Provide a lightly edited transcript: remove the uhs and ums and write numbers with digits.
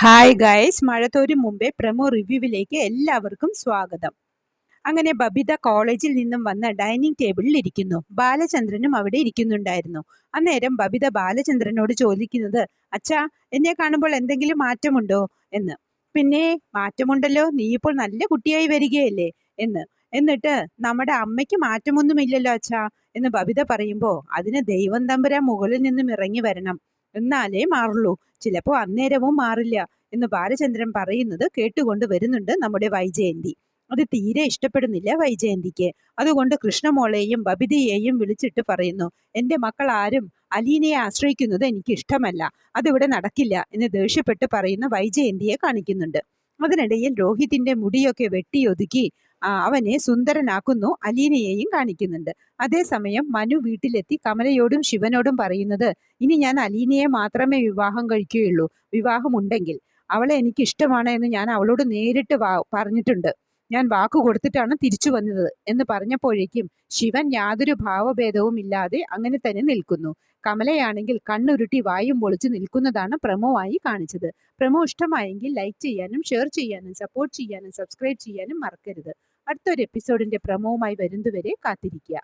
Hi guys, മഴ തോരും മുമ്പേ promo റിവ്യൂവിലേക്ക് എല്ലാവർക്കും സ്വാഗതം. അങ്ങനെ ബബിത കോളേജിൽ നിന്നും വന്ന് ഡൈനിങ് ടേബിളിൽ ഇരിക്കുന്നു. ബാലചന്ദ്രനും അവിടെ ഇരിക്കുന്നുണ്ടായിരുന്നു. അന്നേരം ബബിത ബാലചന്ദ്രനോട് ചോദിക്കുന്നത്, അച്ഛാ, എന്നെ കാണുമ്പോൾ എന്തെങ്കിലും മാറ്റമുണ്ടോ എന്ന്. പിന്നെ മാറ്റമുണ്ടല്ലോ, നീ ഇപ്പോൾ നല്ല കുട്ടിയായി വരികയല്ലേ എന്ന്. എന്നിട്ട് നമ്മുടെ അമ്മയ്ക്ക് മാറ്റമൊന്നുമില്ലല്ലോ അച്ഛാ എന്ന് ബബിത പറയുമ്പോൾ, അതിന് ദൈവം തമ്പുരാൻ മുകളിൽ നിന്നും ഇറങ്ങി വരണം, എന്നാലേ മാറുള്ളൂ. ചിലപ്പോൾ അന്നേരവും മാറില്ല എന്ന് ബാലചന്ദ്രൻ പറയുന്നത് കേട്ടുകൊണ്ട് വരുന്നുണ്ട് നമ്മുടെ വൈജയന്തി. അത് തീരെ ഇഷ്ടപ്പെടുന്നില്ല വൈജയന്തിക്ക്. അതുകൊണ്ട് കൃഷ്ണമോളെയും ബബിതയെയും വിളിച്ചിട്ട് പറയുന്നു, എൻ്റെ മക്കൾ ആരും അലീനയെ ആശ്രയിക്കുന്നത് എനിക്ക് ഇഷ്ടമല്ല, അതിവിടെ നടക്കില്ല എന്ന് ദേഷ്യപ്പെട്ട് പറയുന്ന വൈജയന്തിയെ കാണിക്കുന്നുണ്ട്. അതിനിടയിൽ രോഹിതിന്റെ മുടിയൊക്കെ വെട്ടിയൊതുക്കി അവനെ സുന്ദരനാക്കുന്നു അലീനയെയും കാണിക്കുന്നുണ്ട്. അതേസമയം മനു വീട്ടിലെത്തി കമലയോടും ശിവനോടും പറയുന്നത്, ഇനി ഞാൻ അലീനയെ മാത്രമേ വിവാഹം കഴിക്കുകയുള്ളൂ. വിവാഹമുണ്ടെങ്കിൽ അവളെ എനിക്ക് ഇഷ്ടമാണ് എന്ന് ഞാൻ അവളോട് നേരിട്ട് പറഞ്ഞിട്ടുണ്ട്. ഞാൻ വാക്കു കൊടുത്തിട്ടാണ് തിരിച്ചു വന്നത് എന്ന് പറഞ്ഞപ്പോഴേക്കും ശിവൻ യാതൊരു ഭാവഭേദവും ഇല്ലാതെ അങ്ങനെ തന്നെ നിൽക്കുന്നു. കമലയാണെങ്കിൽ കണ്ണുരുട്ടി വായും പൊളിച്ച് നിൽക്കുന്നതാണ് പ്രമോ ആയി കാണിച്ചത്. പ്രമോ ഇഷ്ടമായെങ്കിൽ ലൈക്ക് ചെയ്യാനും ഷെയർ ചെയ്യാനും സപ്പോർട്ട് ചെയ്യാനും സബ്സ്ക്രൈബ് ചെയ്യാനും മറക്കരുത്. അടുത്തൊരു എപ്പിസോഡിന്റെ പ്രമോവുമായി വരുന്നതുവരെ കാത്തിരിക്കുക.